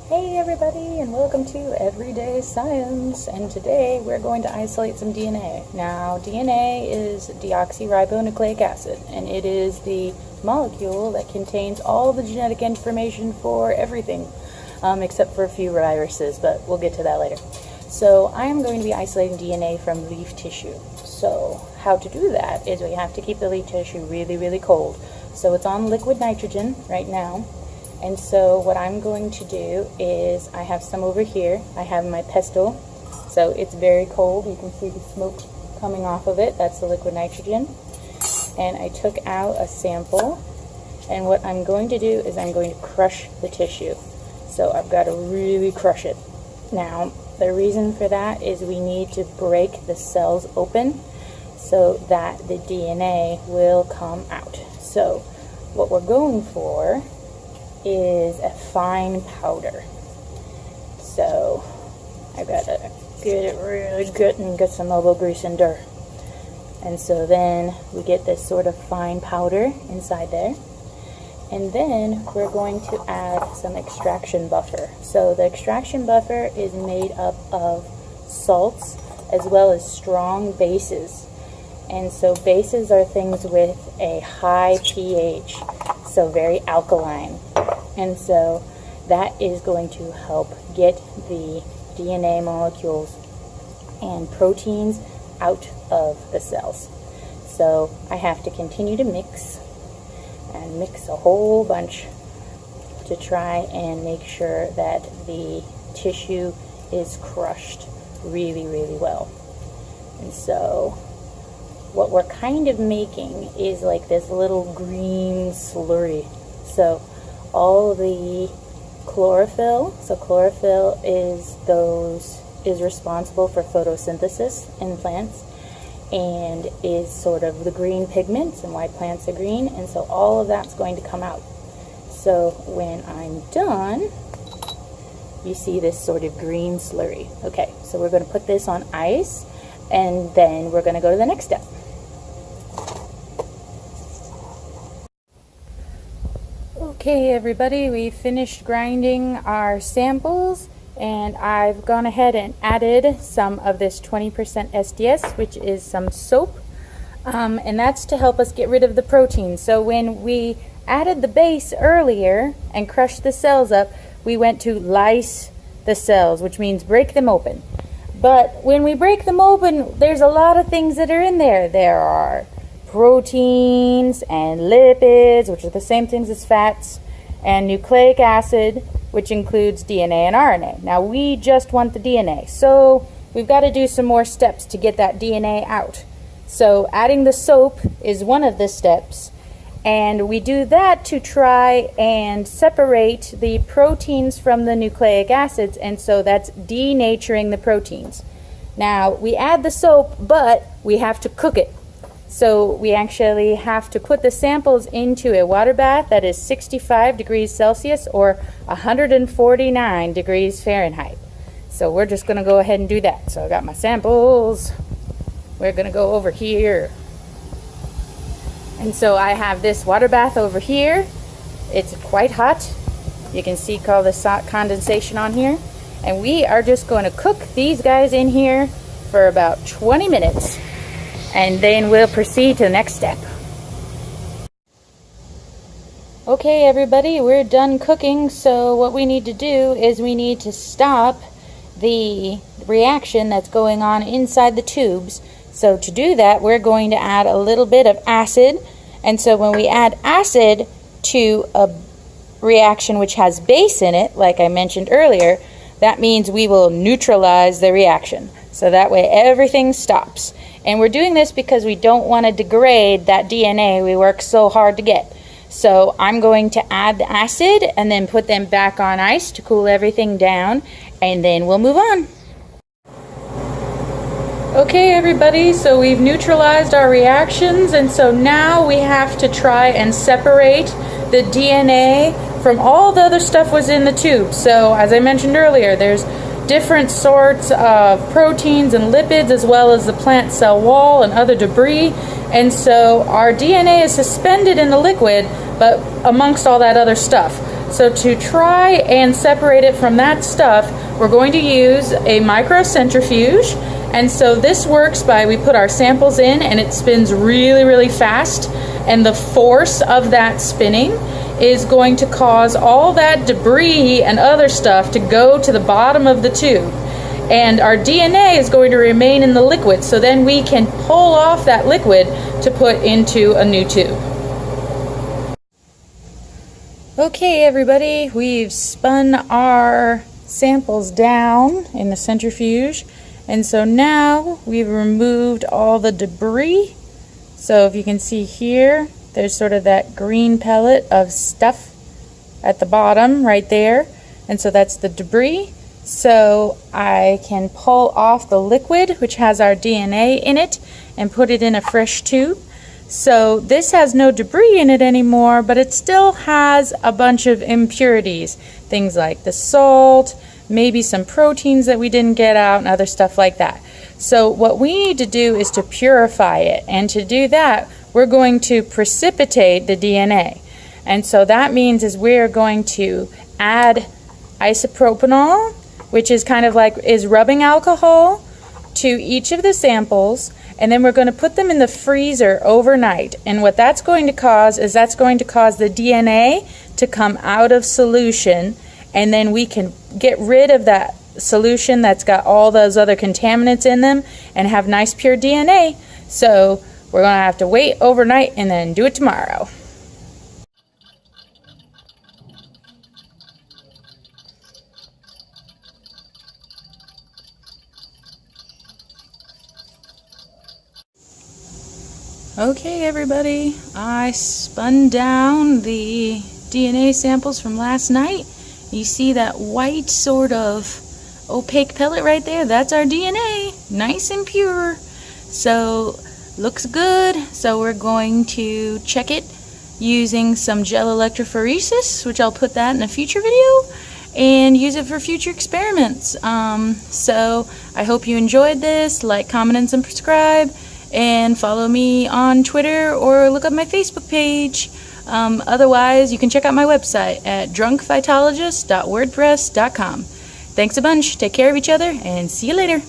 Hey everybody, and welcome to Everyday Science, and today we're going to isolate some DNA. Now, DNA is deoxyribonucleic acid, and it is the molecule that contains all the genetic information for everything, except for a few viruses, but we'll get to that later. So I am going to be isolating DNA from leaf tissue. So how to do that is we have to keep the leaf tissue really, really cold. So it's on liquid nitrogen right now. And so what I'm going to do is I have some over here. I have my pestle. So it's very cold. You can see the smoke coming off of it. That's the liquid nitrogen. And I took out a sample. And what I'm going to do is I'm going to crush the tissue. So I've got to really crush it. Now, the reason for that is we need to break the cells open so that the DNA will come out. So what we're going for is a fine powder. So I've got to get it really good and get some elbow grease and dirt. And so then we get this sort of fine powder inside there. And then we're going to add some extraction buffer. So the extraction buffer is made up of salts as well as strong bases. And so bases are things with a high pH, so very alkaline. And so that is going to help get the DNA molecules and proteins out of the cells. So I have to continue to mix and mix a whole bunch to try and make sure that the tissue is crushed really, really well. And so what we're kind of making is like this little green slurry. So all the chlorophyll, so chlorophyll is responsible for photosynthesis in plants and is sort of the green pigments and why plants are green, and so all of that's going to come out. So when I'm done, you see this sort of green slurry. Okay, so we're going to put this on ice and then we're going to go to the next step. Okay everybody, we finished grinding our samples and I've gone ahead and added some of this 20% SDS, which is some soap, and that's to help us get rid of the protein. So when we added the base earlier and crushed the cells up, we went to lyse the cells, which means break them open. But when we break them open, there's a lot of things that are in there. There are proteins and lipids, which are the same things as fats, and nucleic acid, which includes DNA and RNA. Now we just want the DNA, so we've got to do some more steps to get that DNA out. So adding the soap is one of the steps, and we do that to try and separate the proteins from the nucleic acids, and so that's denaturing the proteins. Now we add the soap, but we have to cook it. So we actually have to put the samples into a water bath that is 65 degrees Celsius or 149 degrees Fahrenheit. So we're just going to go ahead and do that. So I got my samples. We're going to go over here. And so I have this water bath over here. It's quite hot. You can see all the condensation on here. And we are just going to cook these guys in here for about 20 minutes. And then we'll proceed to the next step. Okay everybody, we're done cooking, so what we need to do is we need to stop the reaction that's going on inside the tubes. So to do that, we're going to add a little bit of acid, and so when we add acid to a reaction which has base in it, like I mentioned earlier, that means we will neutralize the reaction. So that way everything stops. And we're doing this because we don't want to degrade that DNA we worked so hard to get. So I'm going to add the acid and then put them back on ice to cool everything down, and then we'll move on. Okay everybody, so we've neutralized our reactions, and so now we have to try and separate the DNA from all the other stuff was in the tube. So as I mentioned earlier, there's different sorts of proteins and lipids, as well as the plant cell wall and other debris. And so our DNA is suspended in the liquid, but amongst all that other stuff. So to try and separate it from that stuff, we're going to use a microcentrifuge. And so this works by, we put our samples in and it spins really, really fast. And the force of that spinning is going to cause all that debris and other stuff to go to the bottom of the tube. And our DNA is going to remain in the liquid, so then we can pull off that liquid to put into a new tube. Okay everybody, we've spun our samples down in the centrifuge, and so now we've removed all the debris. So if you can see here, there's sort of that green pellet of stuff at the bottom right there, and so that's the debris. So I can pull off the liquid, which has our DNA in it, and put it in a fresh tube. So this has no debris in it anymore, but it still has a bunch of impurities, things like the salt, maybe some proteins that we didn't get out, and other stuff like that. So what we need to do is to purify it, and to do that we're going to precipitate the DNA. And so that means is we're going to add isopropanol, which is kind of like rubbing alcohol, to each of the samples, and then we're going to put them in the freezer overnight. And what that's going to cause is that's going to cause the DNA to come out of solution, and then we can get rid of that solution that's got all those other contaminants in them and have nice pure DNA. So we're going to have to wait overnight and then do it tomorrow. Okay everybody, I spun down the DNA samples from last night. You see that white sort of opaque pellet right there? That's our DNA, nice and pure. So looks good. So we're going to check it using some gel electrophoresis, which I'll put that in a future video, and use it for future experiments. So I hope you enjoyed this. Like, comment, and subscribe. And follow me on Twitter or look up my Facebook page. Otherwise, you can check out my website at drunkphytologist.wordpress.com. Thanks a bunch. Take care of each other and see you later.